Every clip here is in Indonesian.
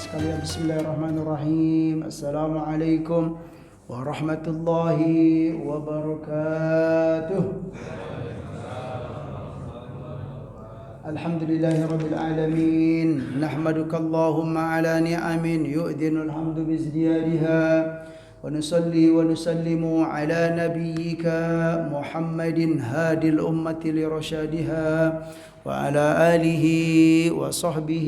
sekalian, bismillahirrahmanirrahim. Assalamualaikum warahmatullahi wabarakatuh. Alhamdulillahirabbil alamin. Nahmaduka Allahumma ala ni'amin yu'dinul hamdu bizdiyadiha. Wa nusalli wa nusallimu ala nabiyyika Muhammadin hadil ummati li rasyadiha. وعلى آله وصحبه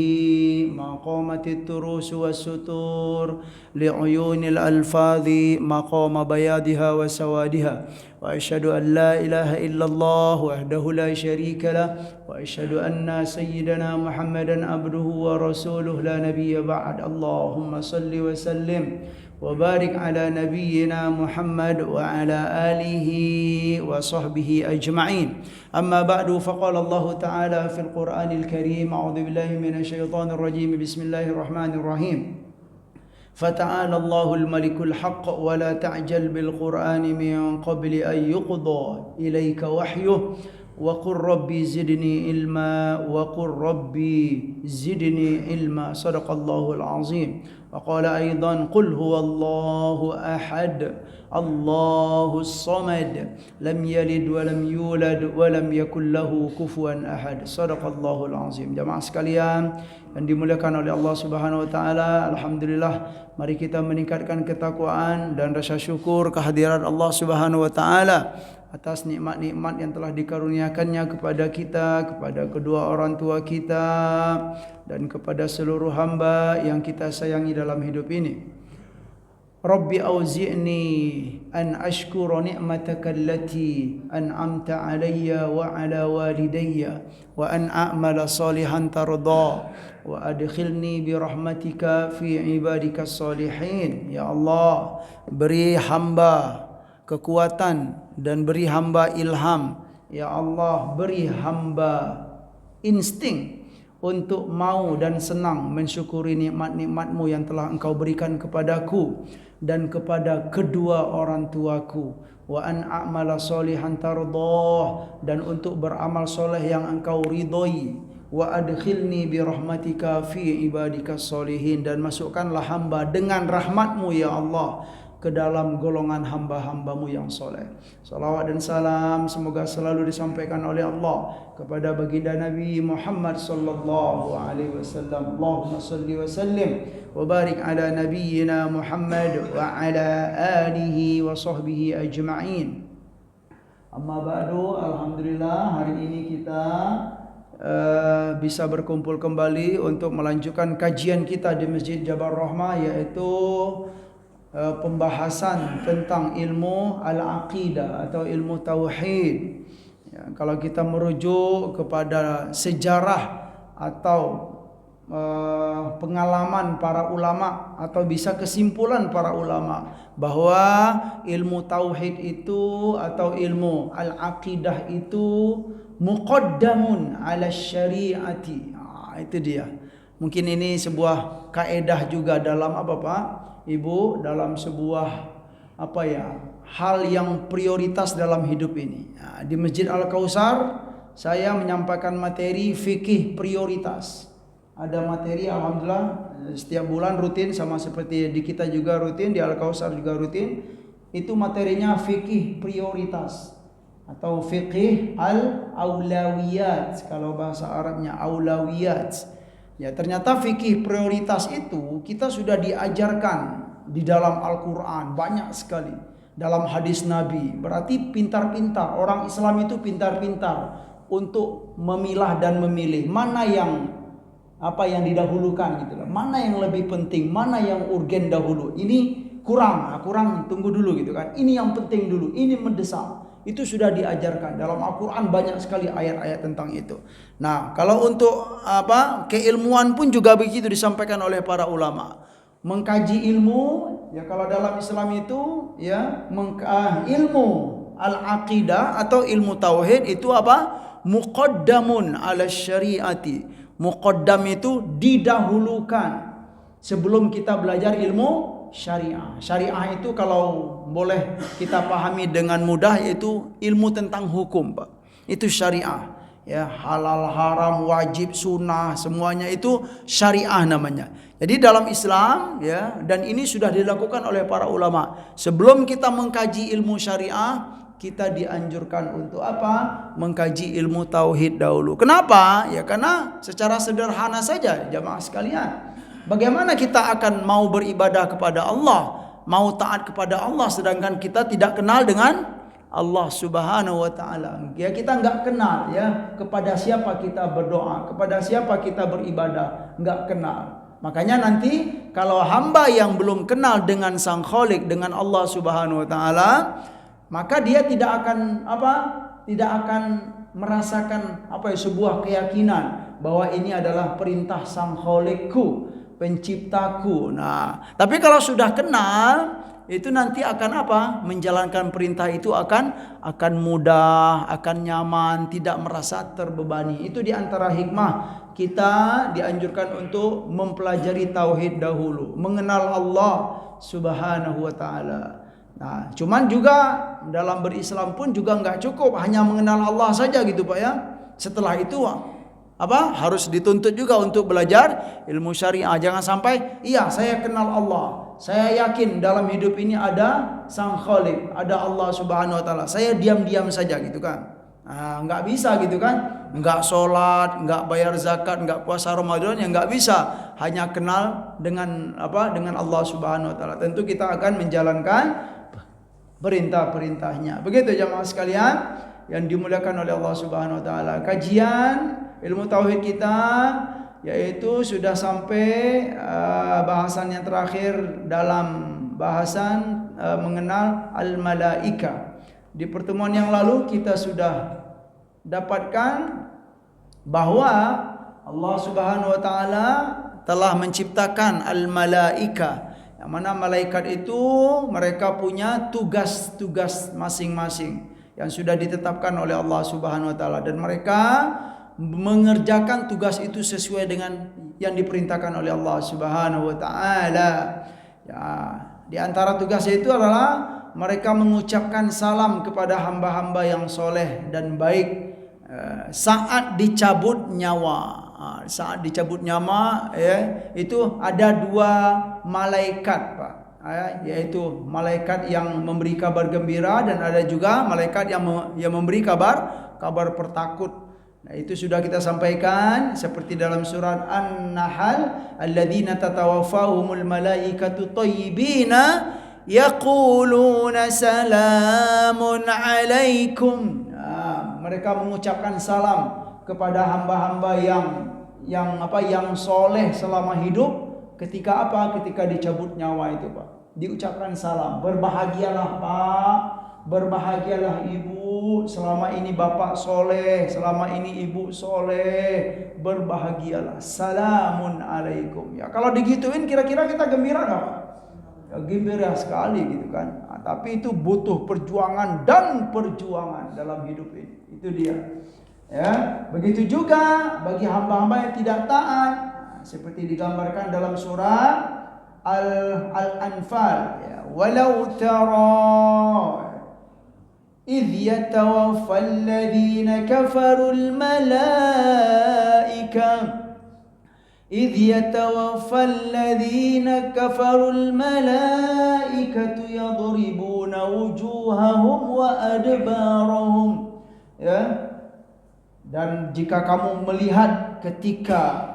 ما قامت التروس والسطور لعيون الألفاظ مقام بياضها وسوادها وأشهد أن لا إله إلا الله وحده لا شريك له وأشهد أن سيدنا محمدا عبده ورسوله لا نبي بعد اللهم صل وسلم وبارك على نبينا محمد وعلى آله وصحبه أجمعين أما بعد فقال الله تعالى في القرآن الكريم أعوذ بالله من الشيطان الرجيم بسم الله الرحمن الرحيم فتعالى الله الملك الحق ولا تعجل بالقرآن من قبل أن يقضى إليك وحيه وقل ربي زدني علما وقل ربي زدني علما صدق الله العظيم وقال أيضا قل هو الله أحد الله الصمد لم يلد ولم يولد ولم يكن له كفوا أحد صدق الله العظيم. Jamaah sekalian yang dimuliakan oleh Allah Subhanahu wa taala, alhamdulillah mari kita meningkatkan ketakwaan dan rasa syukur kehadiran Allah Subhanahu wa taala atas nikmat-nikmat yang telah dikaruniakannya kepada kita, kepada kedua orang tua kita dan kepada seluruh hamba yang kita sayangi dalam hidup ini. Rabbi auzi'ni an ashkura ni'mataka allati an'amta alayya wa ala walidayya wa an a'mala salihan tarda wa adkhilni bi rahmatika fi ibadika salihin. Ya Allah, beri hamba kekuatan dan beri hamba ilham. Ya Allah, beri hamba insting untuk mau dan senang mensyukuri nikmat-nikmat-Mu yang telah Engkau berikan kepadaku dan kepada kedua orang tuaku. Wa an a'mala salihan tardah, dan untuk beramal soleh yang Engkau ridhoi. Wa adkhilni bi rahmatika fi ibadika salihin, dan masukkanlah hamba dengan rahmat-Mu ya Allah ke dalam golongan hamba-hamba-Mu yang soleh. Salawat dan salam semoga selalu disampaikan oleh Allah kepada baginda Nabi Muhammad sallallahu alaihi wasallam. Allahumma salli wa sallim wa barik ala nabiyyina Muhammad wa ala alihi wa sahbihi ajma'in. Amma ba'du, alhamdulillah hari ini kita bisa berkumpul kembali untuk melanjutkan kajian kita di Masjid Jabal Rahmah, yaitu pembahasan tentang ilmu al-aqidah atau ilmu tauhid. Ya, kalau kita merujuk kepada sejarah atau pengalaman para ulama atau bisa kesimpulan para ulama bahwa ilmu tauhid itu atau ilmu al-aqidah itu muqaddamun ala syariati. Itu dia. Mungkin ini sebuah kaedah juga dalam apa Pak? Ibu, dalam sebuah hal yang prioritas dalam hidup ini. Nah, di Masjid Al-Kautsar saya menyampaikan materi fikih prioritas. Ada materi alhamdulillah setiap bulan rutin, sama seperti di kita juga rutin, di Al-Kautsar juga rutin. Itu materinya fikih prioritas atau fikih al-aulawiyat, kalau bahasa Arabnya aulawiyat. Ya, ternyata fikih prioritas itu kita sudah diajarkan di dalam Al-Quran banyak sekali, dalam hadis Nabi. Berarti pintar-pintar, orang Islam itu pintar-pintar untuk memilah dan memilih mana yang didahulukan gitu loh. Mana yang lebih penting, mana yang urgen dahulu. Ini kurang tunggu dulu gitu kan. Ini yang penting dulu, ini mendesak. Itu sudah diajarkan dalam Al-Quran, banyak sekali ayat-ayat tentang itu. Nah, kalau untuk keilmuan pun juga begitu disampaikan oleh para ulama. Mengkaji ilmu, ya kalau dalam Islam itu ya ilmu al-aqidah atau ilmu tauhid itu muqaddamun ala syariati. Muqaddam itu didahulukan sebelum kita belajar ilmu syariah. Syariah itu kalau boleh kita pahami dengan mudah, yaitu ilmu tentang hukum, Pak. Itu syariah. ya, halal, haram, wajib, sunnah, semuanya itu syariah namanya. Jadi dalam Islam, ya, dan ini sudah dilakukan oleh para ulama. Sebelum kita mengkaji ilmu syariah, kita dianjurkan untuk apa? Mengkaji ilmu tauhid dahulu. Kenapa? Ya karena secara sederhana saja jamaah sekalian. Bagaimana kita akan mau beribadah kepada Allah, mau taat kepada Allah sedangkan kita tidak kenal dengan Allah Subhanahu wa taala. Ya kita enggak kenal, ya, kepada siapa kita berdoa, kepada siapa kita beribadah, enggak kenal. Makanya nanti kalau hamba yang belum kenal dengan Sang Khalik, dengan Allah Subhanahu wa taala, maka dia tidak akan apa? Tidak akan merasakan apa ya, sebuah keyakinan bahwa ini adalah perintah Sang Khalikku, penciptaku. Nah, tapi kalau sudah kenal, itu nanti akan apa? Menjalankan perintah itu akan mudah, akan nyaman, tidak merasa terbebani. Itu diantara hikmah kita dianjurkan untuk mempelajari tauhid dahulu, mengenal Allah Subhanahu wa taala. Nah, cuman juga dalam berislam pun juga enggak cukup hanya mengenal Allah saja gitu Pak ya. Setelah itu apa? Harus dituntut juga untuk belajar ilmu syariah. Jangan sampai iya saya kenal Allah, saya yakin dalam hidup ini ada Sang Khalik, ada Allah Subhanahu wa taala. Saya diam-diam saja gitu kan. Nah, enggak bisa gitu kan. Enggak sholat, enggak bayar zakat, enggak puasa Ramadan, ya enggak bisa. Hanya kenal dengan apa? Dengan Allah Subhanahu wa taala. Tentu kita akan menjalankan perintah-perintahnya. Begitu jamaah sekalian yang dimuliakan oleh Allah Subhanahu wa taala. Kajian ilmu tauhid kita yaitu sudah sampai bahasan yang terakhir dalam bahasan mengenal al-malaika. Di pertemuan yang lalu kita sudah dapatkan bahwa Allah Subhanahu wa taala telah menciptakan al-malaika, yang mana malaikat itu mereka punya tugas-tugas masing-masing yang sudah ditetapkan oleh Allah Subhanahu wa taala, dan mereka mengerjakan tugas itu sesuai dengan yang diperintahkan oleh Allah Subhanahu wa taala. Ya, di antara tugas itu adalah mereka mengucapkan salam kepada hamba-hamba yang soleh dan baik saat dicabut nyawa. Saat dicabut nyawa, ya, itu ada dua malaikat, Pak. Yaitu malaikat yang memberi kabar gembira dan ada juga malaikat yang memberi kabar pertakut. Nah, itu sudah kita sampaikan seperti dalam surat An-Nahl, alladzina tatawaffahumul malaikatu thayyibina yaquluna salamun alaikum. Nah, mereka mengucapkan salam kepada hamba-hamba yang soleh selama hidup. Ketika apa? Ketika dicabut nyawa itu, Pak. Diucapkan salam. Berbahagialah Pak, berbahagialah Ibu, selama ini Bapak soleh, selama ini Ibu soleh, berbahagialah. Salamun alaikum. Ya, kalau digituin kira-kira kita gembira nggak Pak? Ya, gembira sekali gitu kan. Nah, tapi itu butuh perjuangan dan perjuangan dalam hidup ini. Itu dia. Ya, begitu juga bagi hamba-hamba yang tidak taat, seperti digambarkan dalam surah Al-Anfal, ya, walau tara idh yatawaffal ladzina kafarul malaika idh yatawaffal ladzina kafarul malaikatu yadribuna wujuhahum wa adbarahum. Ya, dan jika kamu melihat ketika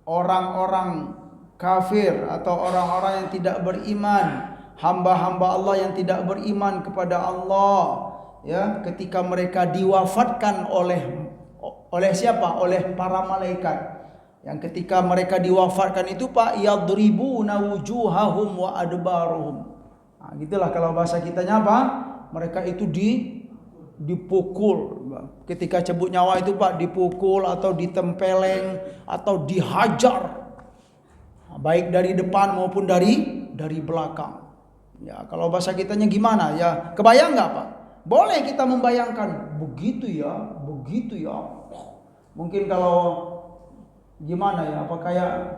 orang-orang kafir atau orang-orang yang tidak beriman, hamba-hamba Allah yang tidak beriman kepada Allah, ya, ketika mereka diwafatkan oleh siapa? Oleh para malaikat. Yang ketika mereka diwafatkan itu Pak, yadribuna wujuhahum wa adbaruhum. Nah, gitulah kalau bahasa kitanya apa? Mereka itu dipukul. Ketika cabut nyawa itu Pak, dipukul atau ditempeleng atau dihajar, baik dari depan maupun dari belakang. Ya, kalau bahasa kitanya gimana ya? Kebayang nggak Pak? Boleh kita membayangkan begitu ya. Mungkin kalau gimana ya? Apa kayak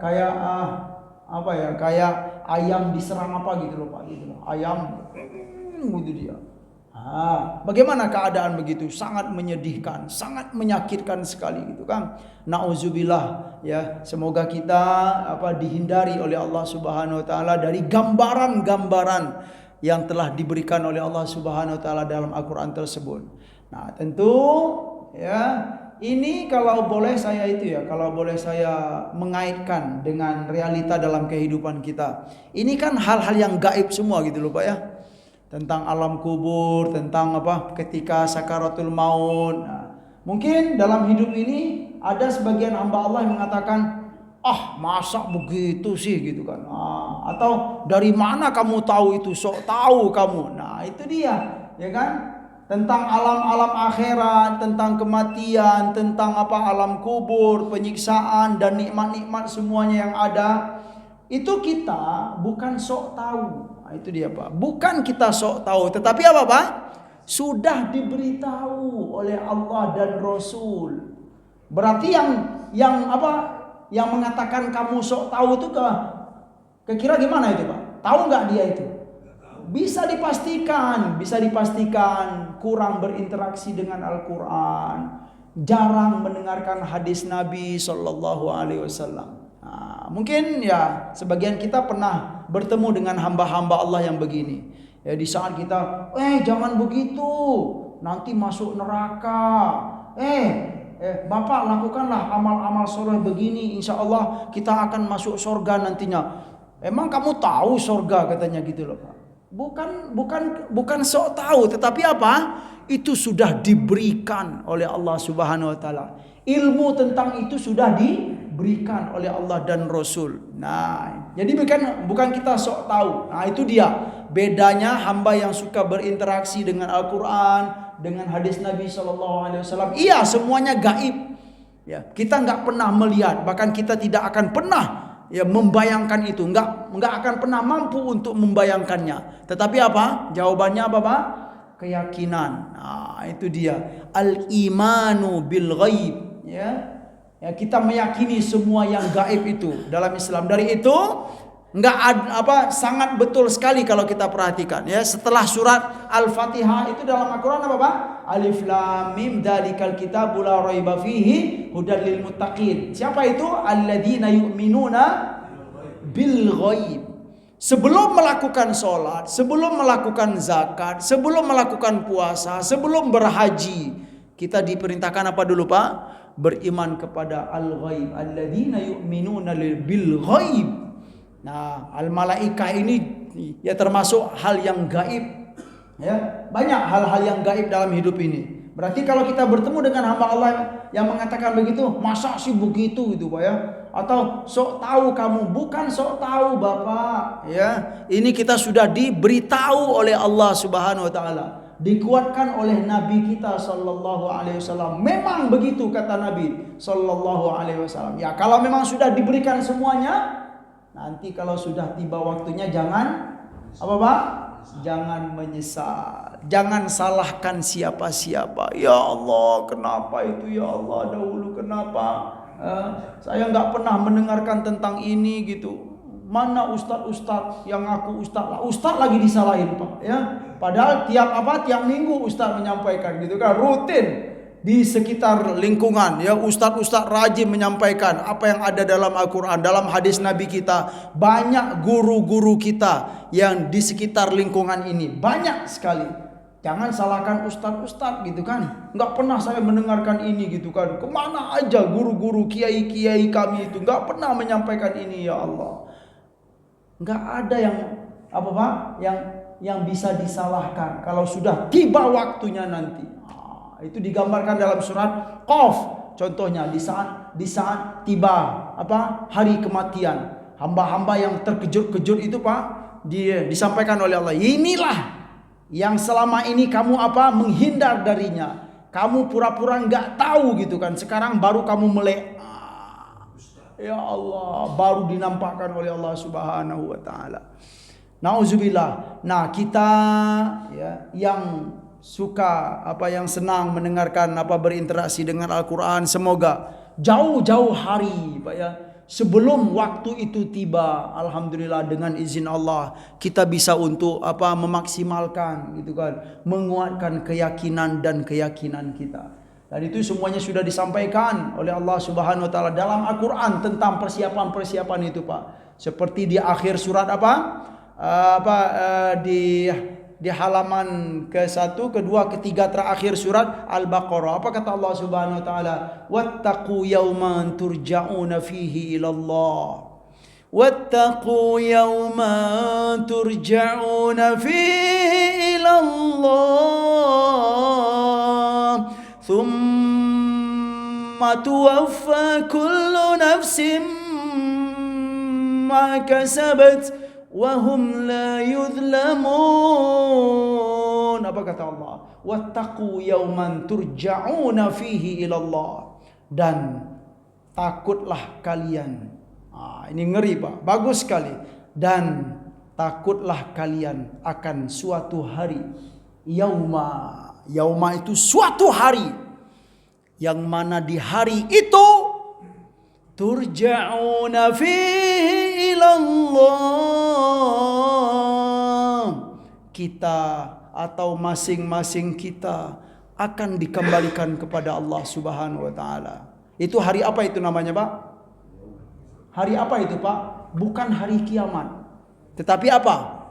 apa ya? Kayak ayam diserang apa gitu loh Pak, gitu loh. Ayam gitu dia. Bagaimana keadaan begitu? Sangat menyedihkan, sangat menyakitkan sekali gitu kan. Nauzubillah ya. Semoga kita dihindari oleh Allah Subhanahu wa taala dari gambaran-gambaran yang telah diberikan oleh Allah Subhanahu wa taala dalam Al-Qur'an tersebut. Nah, tentu ya, ini kalau boleh saya mengaitkan dengan realita dalam kehidupan kita. Ini kan hal-hal yang gaib semua gitu loh Pak ya. Tentang alam kubur, tentang ketika sakaratul maut. Nah, mungkin dalam hidup ini ada sebagian hamba Allah yang mengatakan, masa begitu sih gitu kan. Atau dari mana kamu tahu itu, sok tahu kamu. Nah, itu dia, ya kan? Tentang alam-alam akhirat, tentang kematian, tentang alam kubur, penyiksaan dan nikmat-nikmat semuanya yang ada. Itu kita bukan sok tahu. Nah, itu dia Pak. Bukan kita sok tahu, tetapi apa Pak? Sudah diberitahu oleh Allah dan Rasul. Berarti yang mengatakan kamu sok tahu itu kira gimana itu Pak? Tahu nggak dia itu? Bisa dipastikan kurang berinteraksi dengan Al-Quran, jarang mendengarkan hadis Nabi Sallallahu Alaihi Wasallam. Mungkin ya sebagian kita pernah bertemu dengan hamba-hamba Allah yang begini. Ya di saat kita, jangan begitu, nanti masuk neraka. Bapak lakukanlah amal-amal soleh begini, insya Allah kita akan masuk surga nantinya. Emang kamu tahu surga katanya gitu loh Pak. Bukan sok tahu, tetapi itu sudah diberikan oleh Allah Subhanahu wa taala. Ilmu tentang itu sudah diberikan oleh Allah dan Rasul. Nah, jadi bukan kita sok tahu. Nah, itu dia bedanya hamba yang suka berinteraksi dengan Al-Quran, dengan hadis Nabi SAW. Iya, semuanya gaib. Ya, kita nggak pernah melihat, bahkan kita tidak akan pernah membayangkan itu, nggak akan pernah mampu untuk membayangkannya. Tetapi jawabannya Pak? Keyakinan. Nah, itu dia al-imanu bil ghaib. Ya, kita meyakini semua yang gaib itu dalam Islam. Dari itu nggak ada sangat betul sekali kalau kita perhatikan ya. Setelah surat Al-Fatihah itu dalam Al-Qur'an Pak? Alif lam mim dzalikal kitabul la raiba fihi hudal lil muttaqin. Siapa itu? Alladzina yu'minuna bil ghaib. Sebelum melakukan sholat, sebelum melakukan zakat, sebelum melakukan puasa, sebelum berhaji, kita diperintahkan apa dulu Pak? Beriman kepada al-ghaib. Alladzina yu'minuna bil ghaib. Nah, al-malaikah ini ya termasuk hal yang gaib. Ya, banyak hal-hal yang gaib dalam hidup ini. Berarti kalau kita bertemu dengan hamba Allah yang mengatakan begitu, masa sih begitu gitu Pak ya? Atau sok tahu kamu, bukan sok tahu Bapak, ya. Ini kita sudah diberitahu oleh Allah Subhanahu wa taala, dikuatkan oleh Nabi kita sallallahu alaihi wasallam. Memang begitu kata Nabi sallallahu alaihi wasallam. Ya, kalau memang sudah diberikan semuanya, nanti kalau sudah tiba waktunya jangan Pak? Jangan menyesal. Jangan salahkan siapa-siapa. Ya Allah, kenapa itu ya Allah dahulu kenapa? Saya nggak pernah mendengarkan tentang ini gitu. Mana ustadz yang ngaku ustadz lagi disalahin Pak ya. Padahal tiap minggu ustadz menyampaikan gitu kan, rutin di sekitar lingkungan ya, ustadz rajin menyampaikan apa yang ada dalam Al-Quran, dalam hadis Nabi kita. Banyak guru-guru kita yang di sekitar lingkungan ini, banyak sekali. Jangan salahkan ustadz gitu kan. Nggak pernah saya mendengarkan ini gitu kan. Kemana aja guru-guru kiai-kiai kami itu nggak pernah menyampaikan ini ya Allah. Nggak ada yang Pak? Yang bisa disalahkan kalau sudah tiba waktunya nanti. Itu digambarkan dalam surat Qaf. Contohnya di saat tiba hari kematian, hamba-hamba yang terkejut-kejut itu Pak, disampaikan oleh Allah. Inilah yang selama ini kamu menghindar darinya. Kamu pura-pura nggak tahu gitu kan. Sekarang baru kamu melek. Ya Allah, baru dinampakkan oleh Allah Subhanahu wa taala. Nauzubillah. Nah, kita ya yang suka yang senang mendengarkan berinteraksi dengan Al-Quran, semoga jauh-jauh hari Pak ya, sebelum waktu itu tiba, alhamdulillah dengan izin Allah kita bisa untuk memaksimalkan gitu kan, menguatkan keyakinan dan keyakinan kita. Dan itu semuanya sudah disampaikan oleh Allah Subhanahu wa taala dalam Al-Qur'an tentang persiapan-persiapan itu, Pak. Seperti di akhir surat di halaman ke-1, ke-2, ke-3 terakhir surat Al-Baqarah. Apa kata Allah Subhanahu wa taala? Wattaqu yawman turja'una fihi ila Allah. Wattaqu yawman turja'una fihi ila Allah. Thumma tuwaffa kullu nafsin ma kasabat wa hum la yudhlamun. Apa kata Allah? Wattaqu yawman turja'una fihi ila Allah. Dan takutlah kalian. Ini ngeri, Pak. Bagus sekali. Dan takutlah kalian akan suatu hari. Yauma itu suatu hari, yang mana di hari itu turja'una fihi ilallah, kita atau masing-masing kita akan dikembalikan kepada Allah Subhanahu wa taala. Itu hari apa itu namanya, Pak? Hari apa itu, Pak? Bukan hari kiamat, tetapi apa?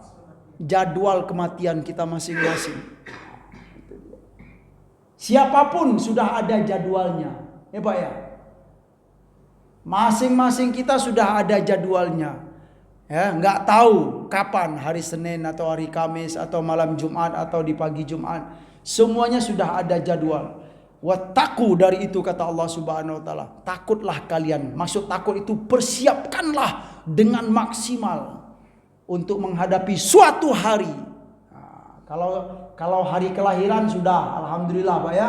Jadwal kematian kita masing-masing. Siapapun sudah ada jadwalnya, ya Pak ya. Masing-masing kita sudah ada jadwalnya. Ya, nggak tahu kapan, hari Senin atau hari Kamis atau malam Jumat atau di pagi Jumat. Semuanya sudah ada jadwal. Wattaqu, dari itu kata Allah Subhanahu wa taala, takutlah kalian. Maksud takut itu persiapkanlah dengan maksimal untuk menghadapi suatu hari. Kalau hari kelahiran sudah, alhamdulillah Pak ya.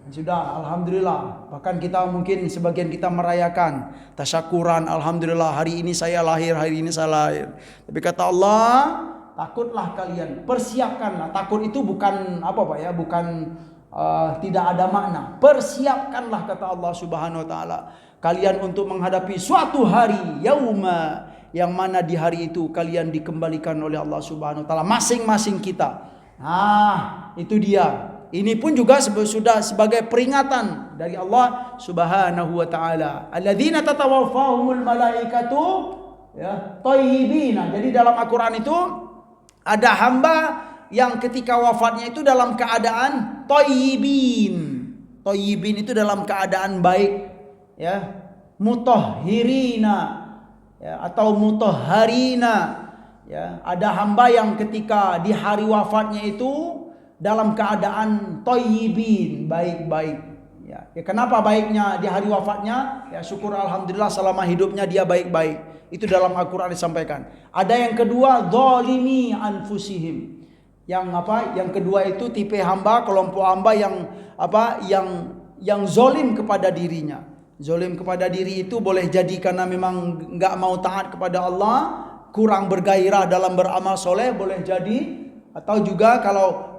Sudah, alhamdulillah. Bahkan kita mungkin sebagian kita merayakan tasyakuran, alhamdulillah hari ini saya lahir, hari ini saya lahir. Tapi kata Allah, takutlah kalian, persiapkanlah. Takut itu bukan apa Pak ya, bukan tidak ada makna. Persiapkanlah kata Allah Subhanahu wa taala kalian untuk menghadapi suatu hari, yauma, yang mana di hari itu kalian dikembalikan oleh Allah Subhanahu wa taala masing-masing kita. Nah, itu dia. Ini pun juga sudah sebagai peringatan dari Allah Subhanahu wa taala. Alladzina tatawaffahumul malaikatu ya thayyibina. Jadi dalam Al-Qur'an itu ada hamba yang ketika wafatnya itu dalam keadaan thayyibin. Thayyibin itu dalam keadaan baik ya. Mutahhirina ya, atau mutahharina. Ya, ada hamba yang ketika di hari wafatnya itu dalam keadaan thayyibin, baik-baik. Ya, kenapa baiknya di hari wafatnya? Ya syukur alhamdulillah selama hidupnya dia baik-baik. Itu dalam Al-Qur'an disampaikan. Ada yang kedua, zalimi anfusihim. Yang kedua itu tipe hamba, kelompok hamba yang zalim kepada dirinya. Zalim kepada diri itu boleh jadi karena memang enggak mau taat kepada Allah, kurang bergairah dalam beramal soleh, boleh jadi. Atau juga kalau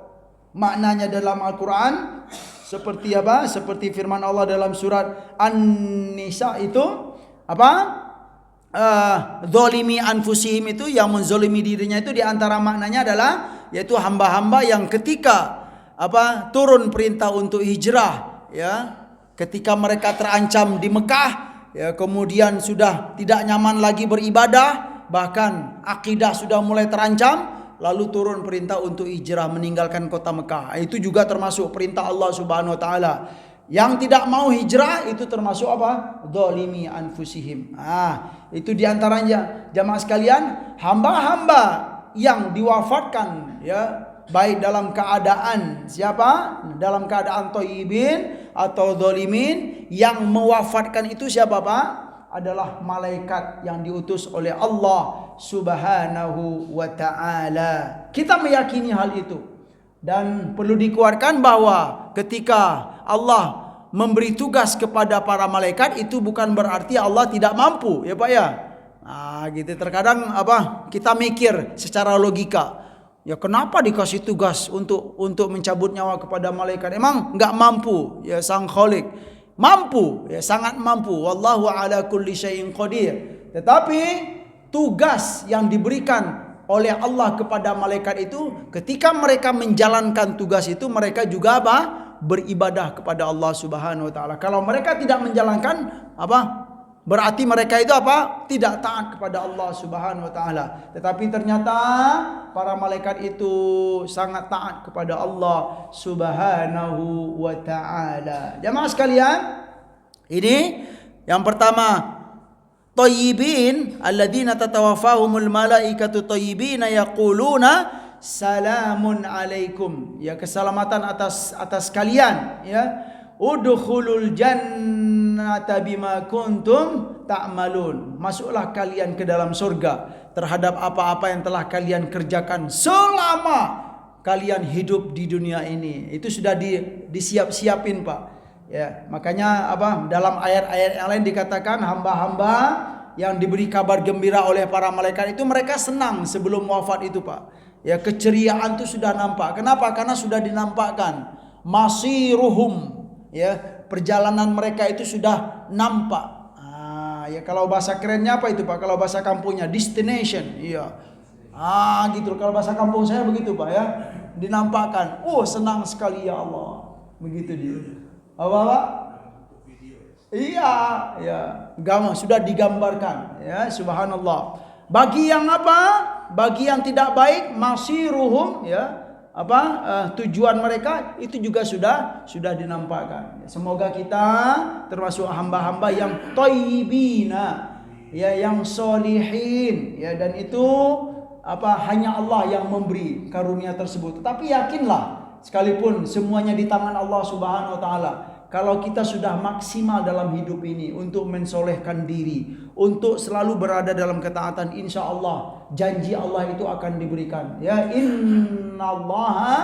maknanya dalam Al-Quran seperti apa? Seperti firman Allah dalam surat An-Nisa itu apa? Zalimi anfusihim itu yang menzalimi dirinya itu diantara maknanya adalah yaitu hamba-hamba yang ketika turun perintah untuk hijrah ya, ketika mereka terancam di Mekah ya, kemudian sudah tidak nyaman lagi beribadah, bahkan akidah sudah mulai terancam, lalu turun perintah untuk hijrah meninggalkan kota Mekah. Itu juga termasuk perintah Allah Subhanahu wa taala. Yang tidak mau hijrah itu termasuk apa? Dzalimi anfusihim. Itu diantaranya jamaah sekalian, hamba-hamba yang diwafatkan ya, baik dalam keadaan siapa? Dalam keadaan thayyibin atau dzalimin, yang mewafatkan itu siapa, Pak? Adalah malaikat yang diutus oleh Allah Subhanahu wa taala. Kita meyakini hal itu. Dan perlu dikuatkan bahwa ketika Allah memberi tugas kepada para malaikat itu bukan berarti Allah tidak mampu, ya Pak ya. Gitu terkadang kita mikir secara logika. Ya kenapa dikasih tugas untuk mencabut nyawa kepada malaikat? Emang enggak mampu ya sang Khalik. mampu, ya sangat mampu. Wallahu ala kulli syai'in qadir. Tetapi tugas yang diberikan oleh Allah kepada malaikat itu, ketika mereka menjalankan tugas itu, mereka juga apa? Beribadah kepada Allah Subhanahu wa taala. Kalau mereka tidak menjalankan, apa? Berarti mereka itu apa? Tidak taat kepada Allah Subhanahu wa taala. Tetapi ternyata para malaikat itu sangat taat kepada Allah Subhanahu wa taala. Jamaah sekalian, ini yang pertama, thayyibin alladzina tatawaffahumul malaikatu thayyibina yaquluna salamun alaikum. Ya, keselamatan atas kalian, ya. Udkhulul jannata bima kuntum ta'malun. Masuklah kalian ke dalam surga terhadap apa-apa yang telah kalian kerjakan selama kalian hidup di dunia ini. Itu sudah disiap-siapin, Pak. Ya, makanya apa? Dalam ayat-ayat yang lain dikatakan hamba-hamba yang diberi kabar gembira oleh para malaikat itu mereka senang sebelum wafat itu, Pak. Ya, keceriaan itu sudah nampak. Kenapa? Karena sudah dinampakkan masiruhum. Ya, perjalanan mereka itu sudah nampak. Ya kalau bahasa kerennya apa itu, Pak? Kalau bahasa kampungnya destination. Iya. Gitu. Kalau bahasa kampung saya begitu, Pak, ya. Dinampakkan. Oh, senang sekali ya Allah. Begitu dia. Apa? Iya, ya. Sudah digambarkan, ya, subhanallah. Bagi yang apa? Bagi yang tidak baik, masiruhum, ya. Tujuan mereka itu juga sudah dinampakkan. Semoga kita termasuk hamba-hamba yang thayyibina, ya, yang solihin, ya, dan itu hanya Allah yang memberi karunia tersebut. Tetapi yakinlah, sekalipun semuanya di tangan Allah Subhanahu wa taala, kalau kita sudah maksimal dalam hidup ini untuk mensolehkan diri, untuk selalu berada dalam ketaatan, insya Allah janji Allah itu akan diberikan. Ya, innallaha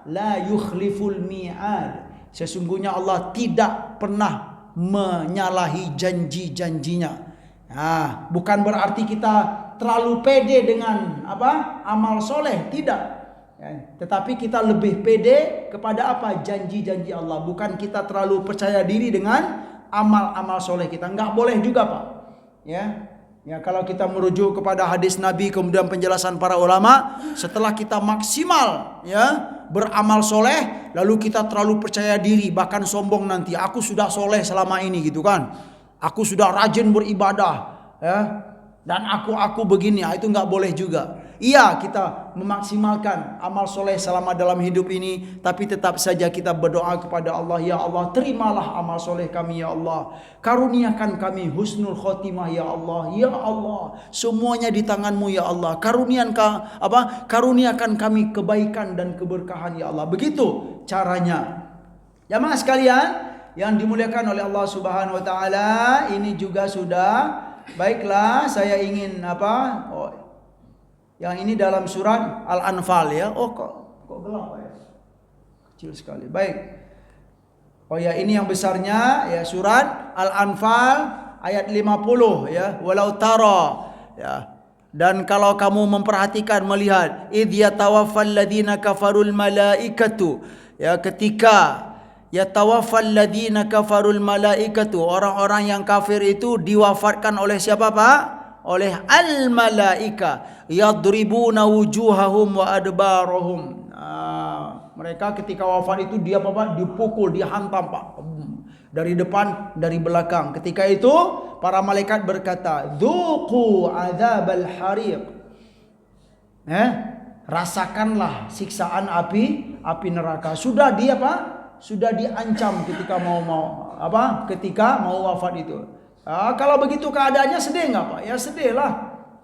la yukhliful mi'ad. Sesungguhnya Allah tidak pernah menyalahi janji-janjinya. Bukan berarti kita terlalu pede dengan amal soleh, tidak. Tetapi kita lebih pede kepada janji-janji Allah. Bukan kita terlalu percaya diri dengan amal-amal soleh kita. Enggak boleh juga, Pak. Ya, kalau kita merujuk kepada hadis Nabi kemudian penjelasan para ulama, setelah kita maksimal, ya, beramal soleh, lalu kita terlalu percaya diri, bahkan sombong nanti. Aku sudah soleh selama ini, gitu kan? Aku sudah rajin beribadah, ya. Dan aku begini, itu nggak boleh juga. Iya, kita memaksimalkan amal soleh selama dalam hidup ini, tapi tetap saja kita berdoa kepada Allah, ya Allah, terimalah amal soleh kami, ya Allah. Karuniakan kami husnul khotimah, ya Allah. Ya Allah, semuanya di tangan-Mu, ya Allah. Karuniakan kami kebaikan dan keberkahan, ya Allah. Begitu caranya. Jamaah sekalian yang dimuliakan oleh Allah Subhanahu wa taala, ini juga sudah. Baiklah, saya ingin yang ini dalam surat Al-Anfal, ya. Oh, kok gelap, ya? Kecil sekali. Baik. Oh ya, ini yang besarnya, ya, surat Al-Anfal ayat 50, ya. Walau tara, ya. Dan kalau kamu memperhatikan, melihat, idh yatawaffal ladzina kafarul malaikatu, ya, ketika yatawaffal ladzina kafarul malaikatu, orang-orang yang kafir itu diwafatkan oleh siapa, Pak? Oleh al-malaika, yadribuna wujuhahum wa adbarahum. Mereka ketika wafat itu dia dipukul, dihantam, Pak, dari depan, dari belakang. Ketika itu para malaikat berkata, dzuqu adzabal hariq. Rasakanlah siksaan api neraka. Sudah sudah diancam ketika ketika mau wafat itu. Kalau begitu keadaannya sedih nggak, Pak? Ya sedihlah,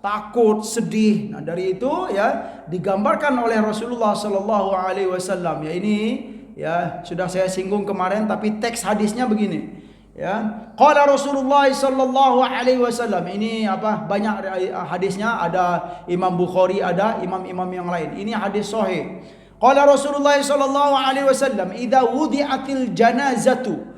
takut, sedih. Nah, dari itu, ya, digambarkan oleh Rasulullah Sallallahu Alaihi Wasallam. Ya, ini, ya, sudah saya singgung kemarin, tapi teks hadisnya begini. Ya, qala Rasulullah Sallallahu Alaihi Wasallam. Ini banyak hadisnya, ada Imam Bukhari, ada imam-imam yang lain. Ini hadis sahih. Qala Rasulullah sallallahu alaihi wasallam, "Idza wudi'atil janazatu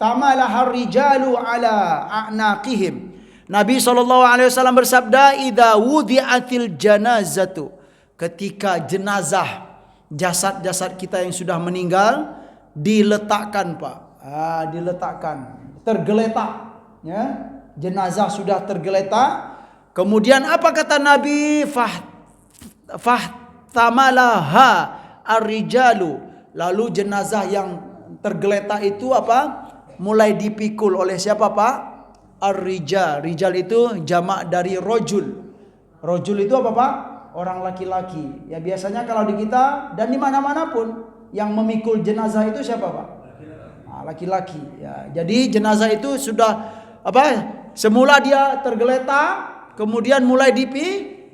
tamalaha ar-rijalu ala a'naqihim." Nabi sallallahu alaihi wasallam bersabda, "Idza wudi'atil janazatu." Ketika jenazah, jasad-jasad kita yang sudah meninggal, diletakkan Pak. Diletakkan, tergeletak, ya. Jenazah sudah tergeletak. Kemudian apa kata Nabi? Fahtamalaha ar-rijalu. Lalu jenazah yang tergeletak itu apa? Mulai dipikul oleh siapa Pak? Ar-rijal. Rijal itu jamak dari rojul. Rojul itu apa Pak? Orang laki-laki. Ya biasanya kalau di kita dan di mana-mana pun yang memikul jenazah itu siapa Pak? Laki-laki. Ya, jadi jenazah itu sudah apa? Semula dia tergeletak, kemudian mulai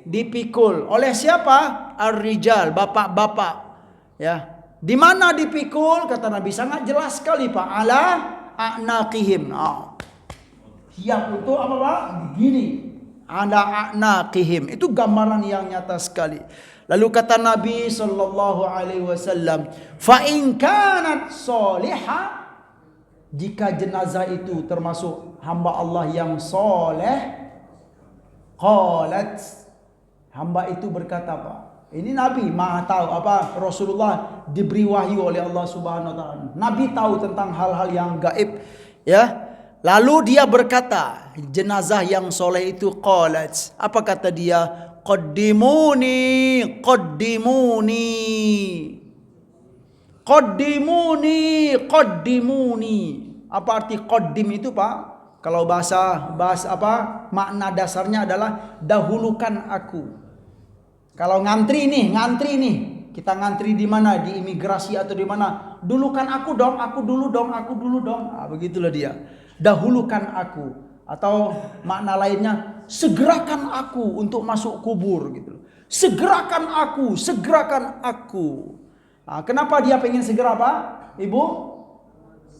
dipikul oleh siapa? Ar-rijal, bapak-bapak. Ya. Di mana dipikul? Kata Nabi sangat jelas sekali Pak. Ala a'naqihim. Siap untuk apa Pak? Begini. Ala a'naqihim. Itu gambaran yang nyata sekali. Lalu kata Nabi sallallahu alaihi wasallam, fa in kanat salihah, jika jenazah itu termasuk hamba Allah yang soleh, qalat, hamba itu berkata Pak. Ini Nabi maha tahu apa, Rasulullah diberi wahyu oleh Allah Subhanahu wa taala. Nabi tahu tentang hal-hal yang gaib, ya. Lalu dia berkata, jenazah yang soleh itu qalat. Apa kata dia? Qaddimuni, qaddimuni. Qaddimuni. Apa arti qaddim itu Pak? Kalau bahasa apa? Makna dasarnya adalah dahulukan aku. Kalau ngantri nih. Kita ngantri di mana? Di imigrasi atau di mana? Dulukan aku dong, aku dulu dong. Begitulah dia. Dahulukan aku. Atau makna lainnya, segerakan aku untuk masuk kubur gitu. Segerakan aku. Kenapa dia pengen segera Pak? Ibu?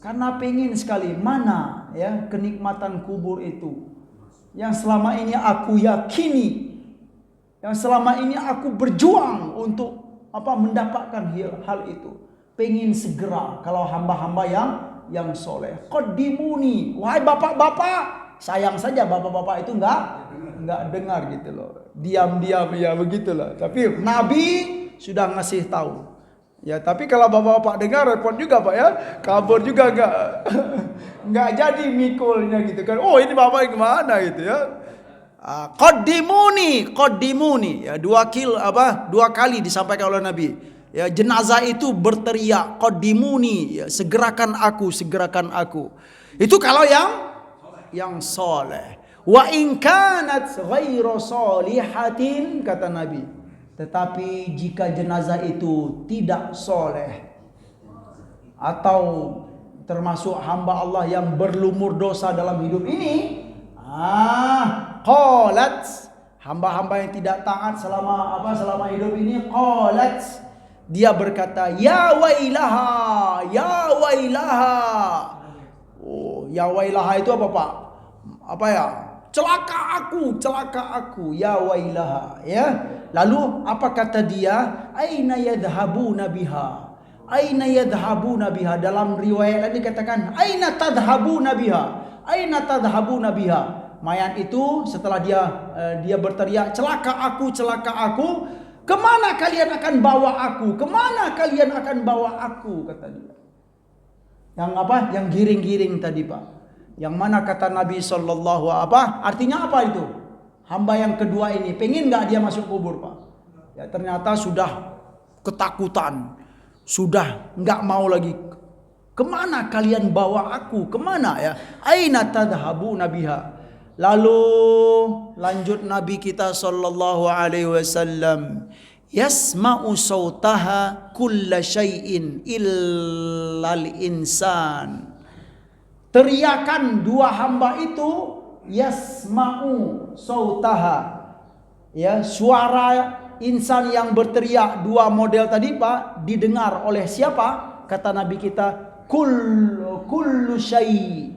Karena pengen sekali mana ya kenikmatan kubur itu. Yang selama ini aku yakini, yang selama ini aku berjuang untuk mendapatkan hal itu. Pengen segera kalau hamba-hamba yang soleh. Qaddimuni, wahai bapak-bapak. Sayang saja bapak-bapak itu enggak dengar gitu loh. Diam-diam ya begitulah. Tapi Nabi sudah ngasih tahu. Ya, tapi kalau bapak-bapak dengar repot juga Pak ya. Kabur juga enggak jadi mikulnya gitu kan. Oh, ini bapak gimana gitu ya. Qaddimuni ya, dua kali disampaikan oleh Nabi. Ya, jenazah itu berteriak qaddimuni, ya, segerakan aku. Itu kalau yang soleh. Wa in kanat ghairu solihatin, kata Nabi. Tetapi jika jenazah itu tidak soleh atau termasuk hamba Allah yang berlumur dosa dalam hidup ini, qalat, hamba-hamba yang tidak taat selama hidup ini, qalat, dia berkata, ya wailaha. Oh, ya wailaha itu apa Pak? Apa ya? Celaka aku, ya wailaha, ya. Lalu apa kata dia? Aina yadhhabuna biha. Dalam riwayat ini dikatakan aina tadhhabuna biha. Mayat itu setelah dia berteriak celaka aku, kemana kalian akan bawa aku? Kata dia. Yang giring-giring tadi Pak. Yang mana kata Nabi sallallahu artinya apa itu? Hamba yang kedua ini pengen nggak dia masuk kubur Pak? Ya ternyata sudah ketakutan, sudah nggak mau lagi. Kemana kalian bawa aku? Kemana ya? Aina tadhhabuna biha. Lalu lanjut Nabi kita sallallahu alaihi wasallam, yasma'u sautaha kulla syai'in illal insan. Teriakan dua hamba itu, yasma'u sautaha, ya, suara insan yang berteriak dua model tadi Pak didengar oleh siapa? Kata Nabi kita, kullu syai'.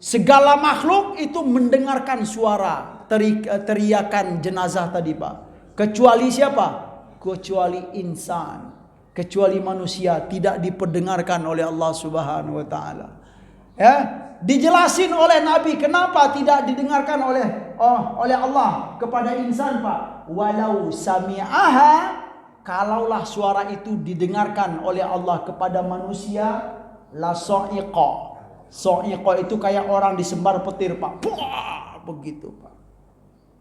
Segala makhluk itu mendengarkan suara teriakan jenazah tadi Pak. Kecuali siapa? Kecuali insan, kecuali manusia, tidak diperdengarkan oleh Allah Subhanahu wa taala. Ya, dijelasin oleh Nabi kenapa tidak didengarkan oleh Allah kepada insan Pak. Walau sami'aha kalaulah suara itu didengarkan oleh Allah kepada manusia, la so'iqa. So'iqa itu kayak orang disembar petir, Pak. Buah, begitu, Pak.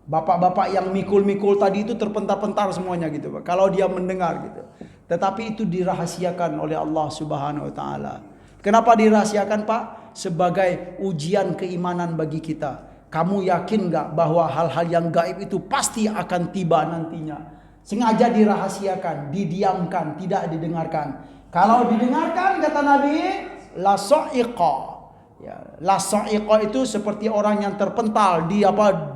Bapak-bapak yang mikul-mikul tadi itu terpentar-pentar semuanya gitu, Pak. Kalau dia mendengar gitu. Tetapi itu dirahasiakan oleh Allah Subhanahu wa taala. Kenapa dirahasiakan, Pak? Sebagai ujian keimanan bagi kita. Kamu yakin gak bahwa hal-hal yang gaib itu pasti akan tiba nantinya? Sengaja dirahasiakan, didiamkan, tidak didengarkan. Kalau didengarkan, kata Nabi, la so'iqa. Ya, la so'iqa itu seperti orang yang terpental di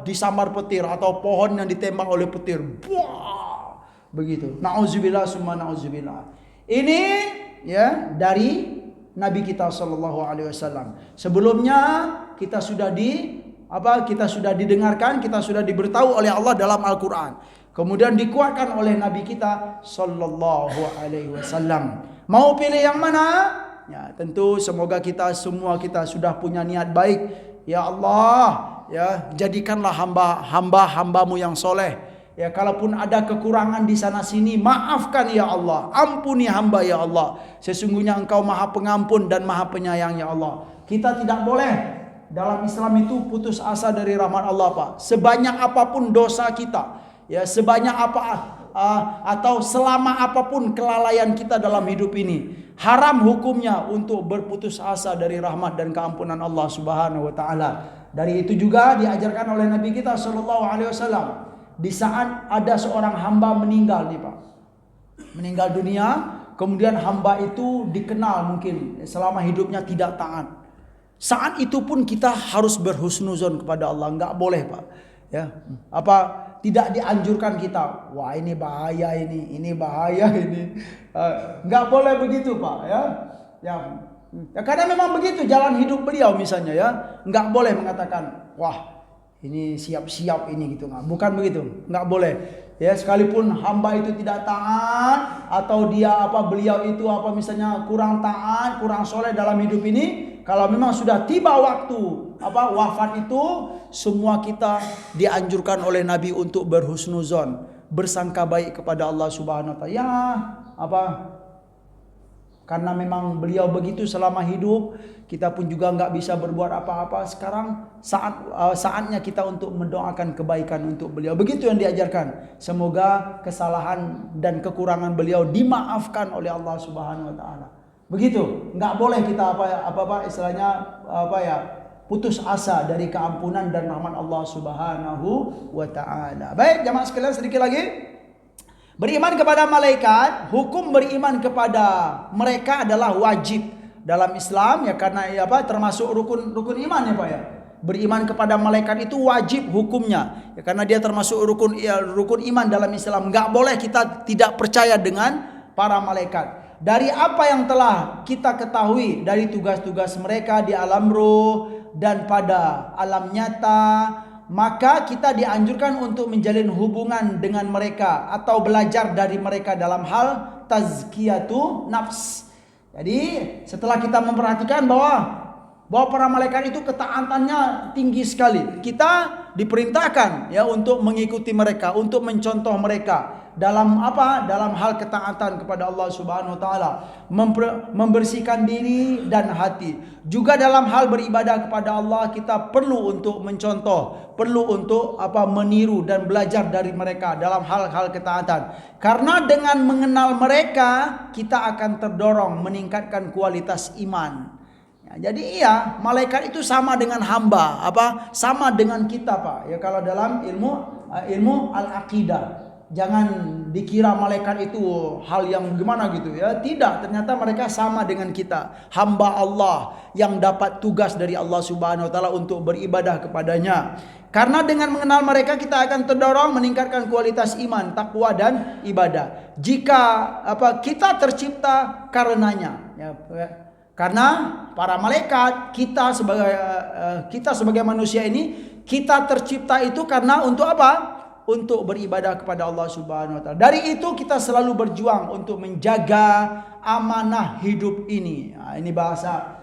disambar petir atau pohon yang ditembak oleh petir. Buah, begitu. Nauzubillah summa nauzubillah. Ini ya dari Nabi kita sallallahu alaihi wasallam. Sebelumnya kita sudah didengarkan, kita sudah diberitahu oleh Allah dalam Al-Qur'an. Kemudian dikuatkan oleh Nabi kita sallallahu alaihi wasallam. Mau pilih yang mana? Ya, tentu semoga kita sudah punya niat baik. Ya Allah, ya jadikanlah hamba-hambamu yang soleh. Ya, kalaupun ada kekurangan di sana sini, maafkan ya Allah. Ampuni hamba ya Allah. Sesungguhnya Engkau Maha Pengampun dan Maha Penyayang ya Allah. Kita tidak boleh dalam Islam itu putus asa dari rahmat Allah, Pak. Sebanyak apapun dosa kita, ya sebanyak atau selama apapun kelalaian kita dalam hidup ini, haram hukumnya untuk berputus asa dari rahmat dan keampunan Allah Subhanahu wa taala. Dari itu juga diajarkan oleh Nabi kita sallallahu alaihi wasallam, di saat ada seorang hamba meninggal nih, Pak. Meninggal dunia, kemudian hamba itu dikenal mungkin selama hidupnya tidak taat. Saat itu pun kita harus berhusnuzon kepada Allah, enggak boleh, Pak. Ya, tidak dianjurkan kita, wah ini bahaya ini bahaya ini. Enggak boleh begitu, Pak, ya. Ya, karena memang begitu jalan hidup beliau misalnya ya. Enggak boleh mengatakan, wah ini siap-siap ini gitu, bukan begitu, enggak boleh. Ya, sekalipun hamba itu tidak taat atau beliau itu misalnya kurang taat, kurang soleh dalam hidup ini, kalau memang sudah tiba waktu wafat itu, semua kita dianjurkan oleh Nabi untuk berhusnuzon, bersangka baik kepada Allah Subhanahu wa taala. Ya, karena memang beliau begitu selama hidup, kita pun juga nggak bisa berbuat apa-apa. Sekarang saatnya kita untuk mendoakan kebaikan untuk beliau. Begitu yang diajarkan. Semoga kesalahan dan kekurangan beliau dimaafkan oleh Allah Subhanahu wa taala. Begitu. Nggak boleh kita putus asa dari keampunan dan rahmat Allah Subhanahu wa taala. Baik, jamaah sekalian, sedikit lagi. Beriman kepada malaikat, hukum beriman kepada mereka adalah wajib dalam Islam ya, karena termasuk rukun iman ya, Pak ya. Beriman kepada malaikat itu wajib hukumnya ya, karena dia termasuk rukun iman dalam Islam. Enggak boleh kita tidak percaya dengan para malaikat. Dari apa yang telah kita ketahui dari tugas-tugas mereka di alam ruh dan pada alam nyata, maka kita dianjurkan untuk menjalin hubungan dengan mereka atau belajar dari mereka dalam hal tazkiyatu nafs. Jadi setelah kita memperhatikan bahwa para malaikat itu ketaatannya tinggi sekali, kita diperintahkan ya untuk mengikuti mereka, untuk mencontoh mereka dalam dalam hal ketaatan kepada Allah Subhanahu wa taala, membersihkan diri dan hati. Juga dalam hal beribadah kepada Allah kita perlu untuk mencontoh, perlu untuk meniru dan belajar dari mereka dalam hal-hal ketaatan. Karena dengan mengenal mereka kita akan terdorong meningkatkan kualitas iman. Ya, jadi malaikat itu sama dengan hamba, sama dengan kita, Pak. Ya, kalau dalam ilmu al-aqidah, jangan dikira malaikat itu hal yang gimana gitu ya. Tidak, ternyata mereka sama dengan kita, hamba Allah yang dapat tugas dari Allah Subhanahu wa taala untuk beribadah kepadanya. Karena dengan mengenal mereka kita akan terdorong meningkatkan kualitas iman, takwa dan ibadah. Jika kita tercipta karenanya ya, karena para malaikat, kita sebagai manusia ini, kita tercipta itu karena untuk apa? Untuk beribadah kepada Allah Subhanahu wa taala. Dari itu kita selalu berjuang untuk menjaga amanah hidup ini. Nah, ini bahasa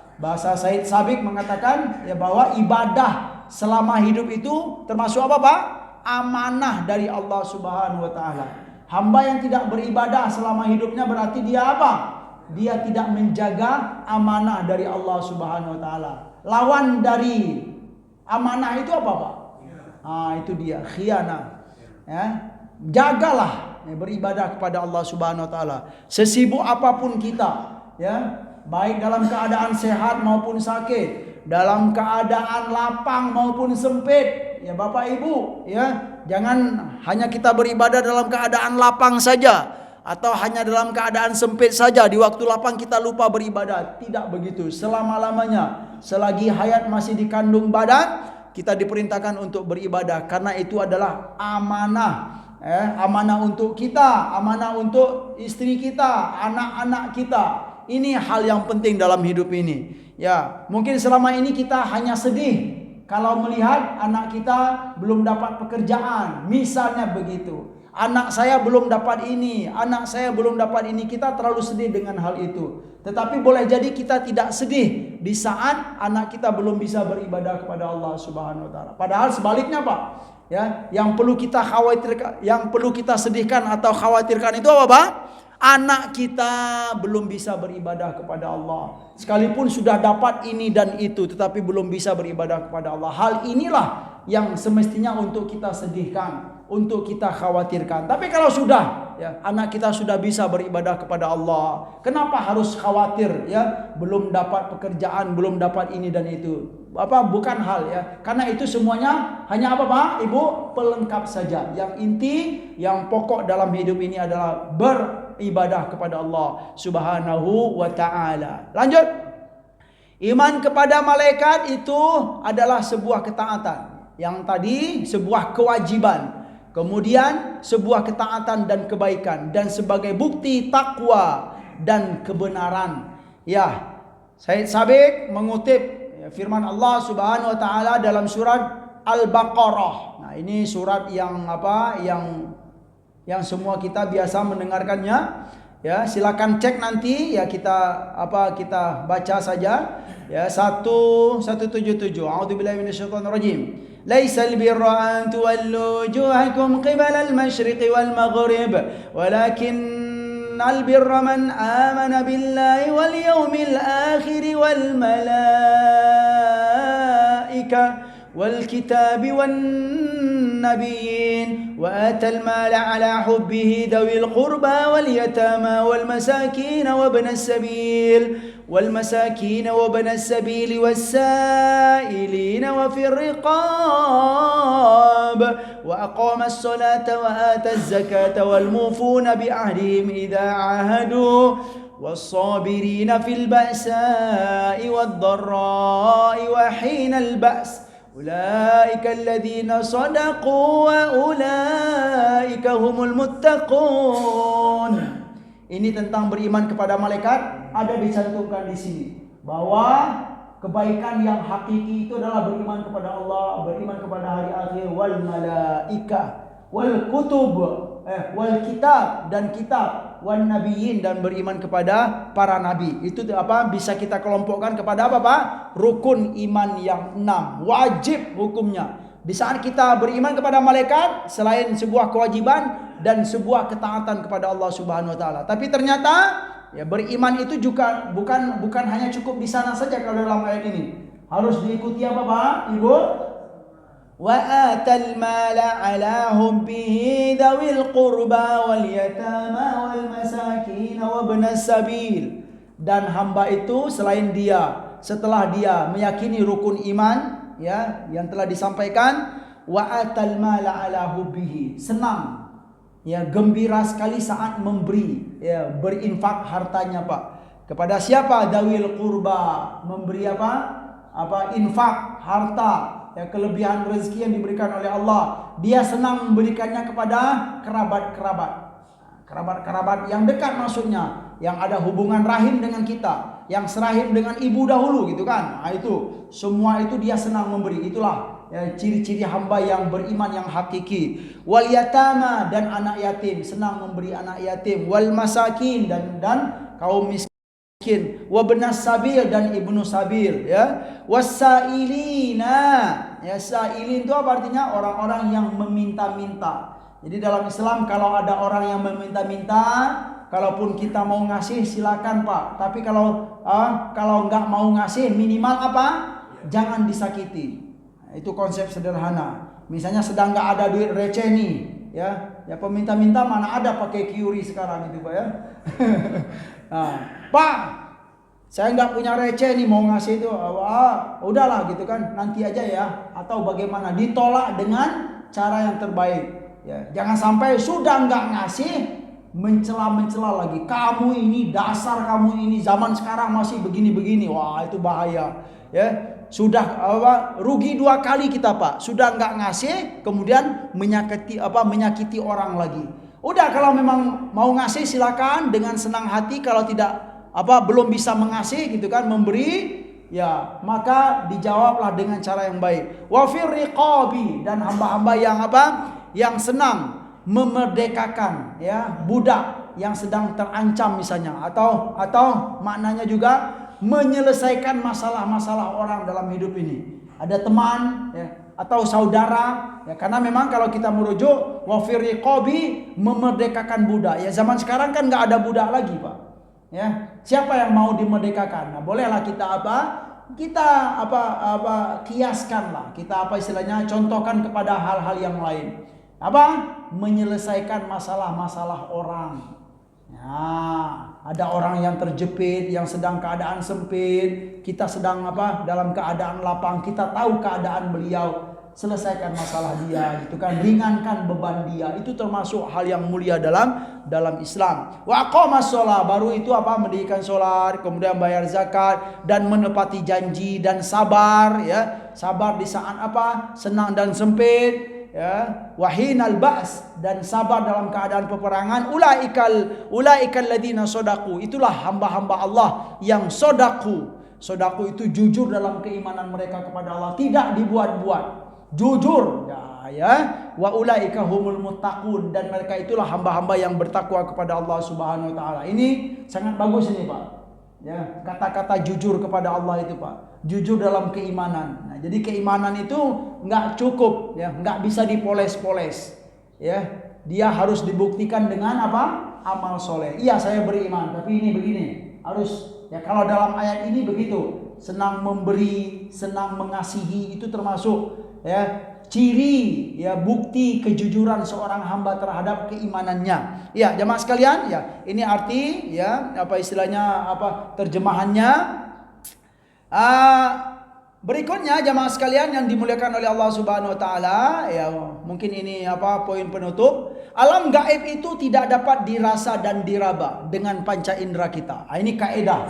Said Sabiq mengatakan ya bahwa ibadah selama hidup itu termasuk apa, Pak? Amanah dari Allah Subhanahu wa taala. Hamba yang tidak beribadah selama hidupnya berarti dia apa? Dia tidak menjaga amanah dari Allah Subhanahu wa taala. Lawan dari amanah itu apa, Pak? Itu dia, khianah. Ya. Jagalah beribadah kepada Allah Subhanahu wa taala. Sesibuk apapun kita, ya, baik dalam keadaan sehat maupun sakit, dalam keadaan lapang maupun sempit, ya Bapak Ibu, ya. Jangan hanya kita beribadah dalam keadaan lapang saja atau hanya dalam keadaan sempit saja. Di waktu lapang kita lupa beribadah. Tidak begitu. Selama-lamanya, selagi hayat masih dikandung badan, kita diperintahkan untuk beribadah karena itu adalah amanah. Amanah untuk kita, amanah untuk istri kita, anak-anak kita. Ini hal yang penting dalam hidup ini. Ya, mungkin selama ini kita hanya sedih kalau melihat anak kita belum dapat pekerjaan, misalnya begitu. Anak saya belum dapat ini, anak saya belum dapat ini. Kita terlalu sedih dengan hal itu. Tetapi boleh jadi kita tidak sedih di saat anak kita belum bisa beribadah kepada Allah Subhanahu wa taala. Padahal sebaliknya, Pak. Ya, yang perlu kita khawatirkan, yang perlu kita sedihkan atau khawatirkan itu apa, Pak? Anak kita belum bisa beribadah kepada Allah. Sekalipun sudah dapat ini dan itu, tetapi belum bisa beribadah kepada Allah. Hal inilah yang semestinya untuk kita sedihkan, untuk kita khawatirkan. Tapi kalau sudah, ya, anak kita sudah bisa beribadah kepada Allah, kenapa harus khawatir? Ya, belum dapat pekerjaan, belum dapat ini dan itu. Bukan hal, ya. Karena itu semuanya hanya apa, Pak? Ibu, pelengkap saja. Yang inti, yang pokok dalam hidup ini adalah beribadah kepada Allah Subhanahu wa taala. Lanjut. Iman kepada malaikat itu adalah sebuah ketaatan. Yang tadi sebuah kewajiban. Kemudian sebuah ketaatan dan kebaikan dan sebagai bukti takwa dan kebenaran. Ya, Said Sabiq mengutip firman Allah Subhanahu wa taala dalam surat Al-Baqarah. Nah, ini surat yang yang semua kita biasa mendengarkannya. Ya, silakan cek nanti, ya, kita baca saja. Ya, 177. A'udzubillahi minasyaitonir rajim. Laisal birra an tuwallu wujuhakum qibala al-masyriqi wal maghrib, walakinnal birra man amana billahi wal yawmil akhir wal malaikah والكتاب والنبيين وآتى المال على حبه ذوي القربى واليتامى والمساكين وابن السبيل والسائلين وفي الرقاب وأقام الصلاة وآتى الزكاة والموفون بعهدهم إذا عاهدوا والصابرين في البأساء والضراء وحين البأس Ulaika alladzina sadaqu wa ulaika humul muttaqun. Ini tentang beriman kepada malaikat ada dicantumkan di sini bahwa kebaikan yang hakiki itu adalah beriman kepada Allah, beriman kepada hari akhir, wal malaikah, wal kutub, wal kitab dan kitab, wan nabiyyin dan beriman kepada para nabi. Itu bisa kita kelompokkan kepada apa, Pak? Rukun iman yang 6, wajib hukumnya. Di saat kita beriman kepada malaikat, selain sebuah kewajiban dan sebuah ketaatan kepada Allah Subhanahu wa taala. Tapi ternyata ya beriman itu juga bukan hanya cukup di sana saja kalau dalam ayat ini. Harus diikuti apa, Pak? Ibu? Wa atal mala ala hubbihi dzawil qurba wal yatama wal masakin wa ibnas sabil. Dan hamba itu selain dia, setelah dia meyakini rukun iman, ya, yang telah disampaikan, wa atal mala ala hubbihi, senang, ya, gembira sekali saat memberi, ya, berinfak hartanya, Pak. Kepada siapa? Dzawil qurba, memberi infak harta, ya, kelebihan rezeki yang diberikan oleh Allah. Dia senang memberikannya kepada kerabat yang dekat, maksudnya yang ada hubungan rahim dengan kita, yang serahim dengan ibu dahulu, gitu kan. Nah, itu semua itu dia senang memberi. Itulah, ya, ciri-ciri hamba yang beriman yang hakiki. Wal yatama, dan anak yatim, senang memberi anak yatim. Wal masakin, dan kaum miskin. Wa ibnas sabil, dan ibnu sabil, ya. Wasailina, ya, sailin itu apa artinya? Orang-orang yang meminta-minta, Jadi dalam Islam kalau ada orang yang meminta-minta, kalaupun kita mau ngasih silakan Pak. Tapi kalau nggak mau ngasih minimal apa? Jangan disakiti. Nah, itu konsep sederhana. Misalnya sedang nggak ada duit receh nih, ya peminta-minta mana ada pakai QRI sekarang itu Pak ya. Nah, Pak, saya nggak punya receh nih mau ngasih itu, udahlah gitu kan, nanti aja ya. Atau bagaimana? Ditolak dengan cara yang terbaik. Ya, jangan sampai sudah nggak ngasih mencela lagi. Kamu ini dasar kamu ini zaman sekarang masih begini-begini. Wah itu bahaya. Ya sudah rugi 2 kali kita Pak. Sudah nggak ngasih kemudian menyakiti orang lagi. Udah kalau memang mau ngasih silakan dengan senang hati. Kalau tidak belum bisa mengasih gitu kan memberi. Ya, maka dijawablah dengan cara yang baik. Wa fir riqabi, dan hamba-hamba yang yang senang memerdekakan ya budak yang sedang terancam misalnya, atau maknanya juga menyelesaikan masalah-masalah orang dalam hidup ini. Ada teman ya, atau saudara ya, karena memang kalau kita merujuk wa fir riqabi, memerdekakan budak. Ya zaman sekarang kan nggak ada budak lagi Pak. Ya, siapa yang mau dimerdekakan? Nah, bolehlah kita kiaskan lah, kita istilahnya contohkan kepada hal-hal yang lain. Menyelesaikan masalah-masalah orang. Nah, ada orang yang terjepit, yang sedang keadaan sempit, kita sedang dalam keadaan lapang, kita tahu keadaan beliau, selesaikan masalah dia gitu kan, ringankan beban dia. Itu termasuk hal yang mulia dalam Islam. Wa aqamas shalah, baru itu mendirikan salat, kemudian bayar zakat dan menepati janji dan sabar ya. Sabar di saat senang dan sempit ya. Wahinal ba's, dan sabar dalam keadaan peperangan. Ulaikal ladzina shadaqu, itulah hamba-hamba Allah yang shadaqu. Shadaqu itu jujur dalam keimanan mereka kepada Allah, tidak dibuat-buat. Jujur ya. Wa ulaika humul muttaqun, dan mereka itulah hamba-hamba yang bertakwa kepada Allah Subhanahu wa taala. Ini sangat bagus ini Pak. Ya, kata-kata jujur kepada Allah itu Pak. Jujur dalam keimanan. Nah, jadi keimanan itu enggak cukup ya, enggak bisa dipoles-poles. Ya, dia harus dibuktikan dengan amal soleh. Iya, saya beriman, tapi ini begini. Harus ya, kalau dalam ayat ini begitu. Senang memberi, senang mengasihi, itu termasuk ya ciri ya bukti kejujuran seorang hamba terhadap keimanannya. Ya, jemaah sekalian, ya ini arti ya istilahnya terjemahannya. Berikutnya jemaah sekalian yang dimuliakan oleh Allah Subhanahu wa taala, ya mungkin ini poin penutup. Alam gaib itu tidak dapat dirasa dan diraba dengan panca indera kita. Ini kaidah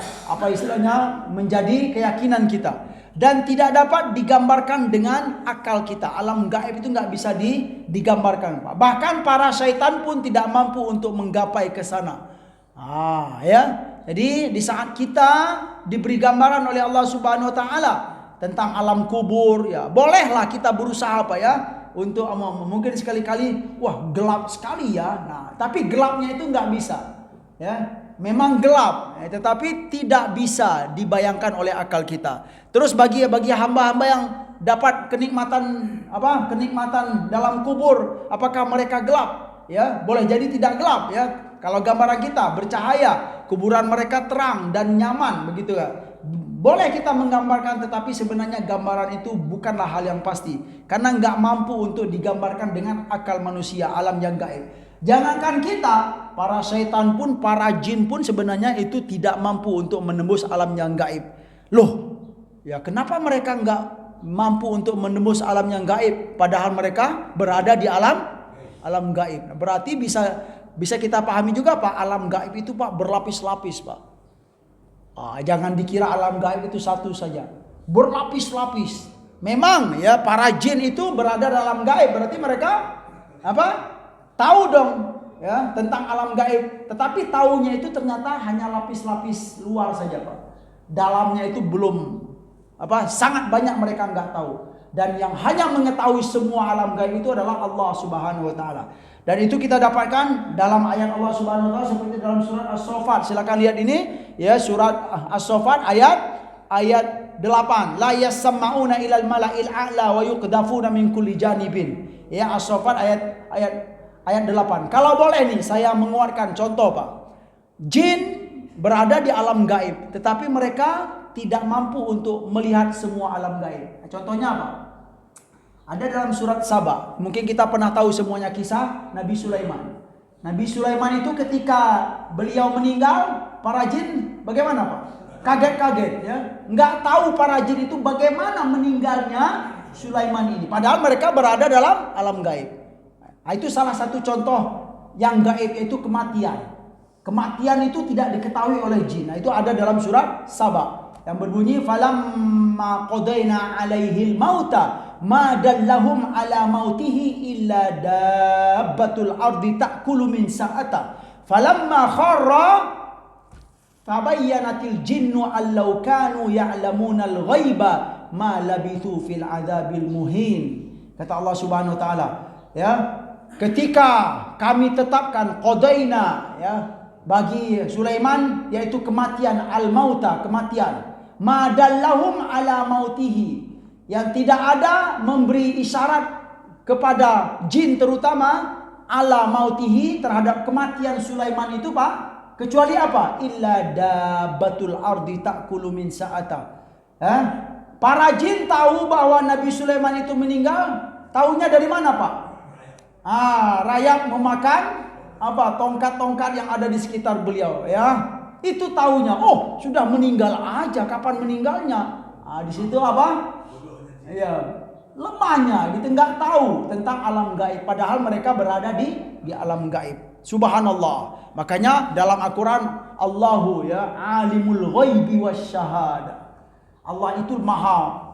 istilahnya menjadi keyakinan kita. Dan tidak dapat digambarkan dengan akal kita. Alam gaib itu nggak bisa digambarkan Pak. Bahkan para syaitan pun tidak mampu untuk menggapai ke sana. Ya. Jadi di saat kita diberi gambaran oleh Allah Subhanahu wa taala tentang alam kubur ya, bolehlah kita berusaha untuk mungkin sekali-kali gelap sekali ya. Nah, tapi gelapnya itu nggak bisa. Ya. Memang gelap, tetapi tidak bisa dibayangkan oleh akal kita. Terus bagi hamba-hamba yang dapat kenikmatan dalam kubur, apakah mereka gelap? Ya, boleh jadi tidak gelap ya. Kalau gambaran kita bercahaya, kuburan mereka terang dan nyaman begitu ya. Boleh kita menggambarkan, tetapi sebenarnya gambaran itu bukanlah hal yang pasti, karena nggak mampu untuk digambarkan dengan akal manusia, alam yang gaib. Jangankan kita, para syaitan pun, para jin pun sebenarnya itu tidak mampu untuk menembus alam yang gaib. Loh, ya kenapa mereka nggak mampu untuk menembus alam yang gaib, padahal mereka berada di alam gaib? Berarti bisa kita pahami juga Pak, alam gaib itu Pak berlapis-lapis Pak. Jangan dikira alam gaib itu satu saja, berlapis-lapis. Memang ya para jin itu berada dalam gaib, berarti mereka tahu dong ya tentang alam gaib, tetapi taunya itu ternyata hanya lapis-lapis luar saja Pak. Dalamnya itu belum sangat banyak mereka nggak tahu. Dan yang hanya mengetahui semua alam gaib itu adalah Allah Subhanahu wa taala. Dan itu kita dapatkan dalam ayat Allah Subhanahu wa taala seperti dalam surat As-Saffat. Silakan lihat ini ya, surat As-Saffat ayat 8. La yasma'una ilal mala'il a'la wa yuqdafuna min kulli janibin. Ya, As-Saffat ayat ayat 8. Kalau boleh nih saya menguatkan contoh Pak. Jin berada di alam gaib, tetapi mereka tidak mampu untuk melihat semua alam gaib. Contohnya apa? Ada dalam surat Saba. Mungkin kita pernah tahu semuanya kisah Nabi Sulaiman. Nabi Sulaiman itu ketika beliau meninggal, para jin bagaimana Pak? Kaget-kaget ya. Nggak tahu para jin itu bagaimana meninggalnya Sulaiman ini. Padahal mereka berada dalam alam gaib. Nah, itu salah satu contoh yang gaib, yaitu kematian. Kematian itu tidak diketahui oleh jin. Nah, itu ada dalam surat Saba yang berbunyi falamma qadaina alaihil mauta ma dallahum ala mautihi illa dabbatul ardi ta'kulu min sa'ata falamma kharra fabayyanatil jinnu allau kanu ya'lamunal ghaiba ma labithu fil adabil muhin. Kata Allah Subhanahu wa taala, ya, ketika kami tetapkan qadaina, ya, bagi Sulaiman, yaitu kematian, al-mauta, kematian, madallahum ala mautihi, yang tidak ada memberi isyarat kepada jin terutama ala mautihi, terhadap kematian Sulaiman itu Pak, kecuali apa? Illa dabbatul ardi ta'kulu min sa'ata. Para jin tahu bahwa Nabi Sulaiman itu meninggal, tahunya dari mana Pak? Rayap memakan apa, tongkat-tongkat yang ada di sekitar beliau, ya. Itu tahunya, oh sudah meninggal aja, kapan meninggalnya? Di situ apa? Ya, lemahnya gitu, nggak tahu tentang alam gaib, padahal mereka berada di alam gaib. Subhanallah. Makanya dalam Al-Quran, Allahu, ya, alimul ghaibi wasyahada. Allah itu maha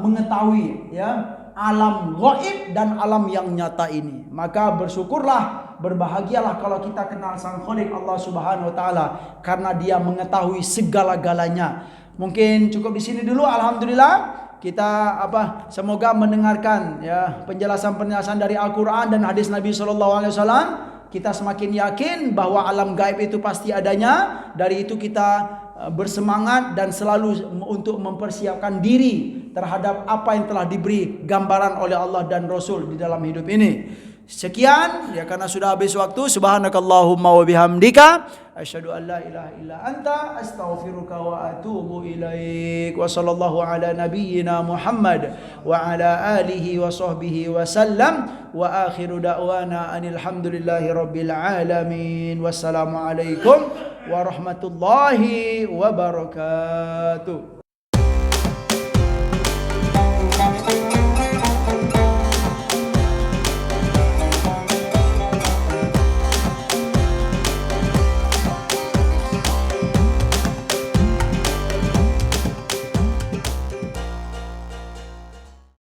mengetahui, ya, alam gaib dan alam yang nyata ini. Maka bersyukurlah, berbahagialah kalau kita kenal Sang Khalik Allah Subhanahu wa taala, karena Dia mengetahui segala-galanya. Mungkin cukup di sini dulu. Alhamdulillah kita semoga mendengarkan, ya, penjelasan-penjelasan dari Al-Qur'an dan hadis Nabi sallallahu alaihi wasallam. Kita semakin yakin bahwa alam gaib itu pasti adanya. Dari itu kita bersemangat dan selalu untuk mempersiapkan diri terhadap apa yang telah diberi gambaran oleh Allah dan Rasul di dalam hidup ini. Sekian, ya, karena sudah habis waktu. Subhanakallahumma wa bihamdika asyhadu an la ilaha illa anta astaghfiruka wa atubu ilaik. Wa sallallahu ala nabiyyina Muhammad wa ala alihi wa sahbihi wa sallam. Wa akhiru da'wana anil hamdulillahi rabbil alamin. Wassalamu alaikum warahmatullahi wabarakatuh.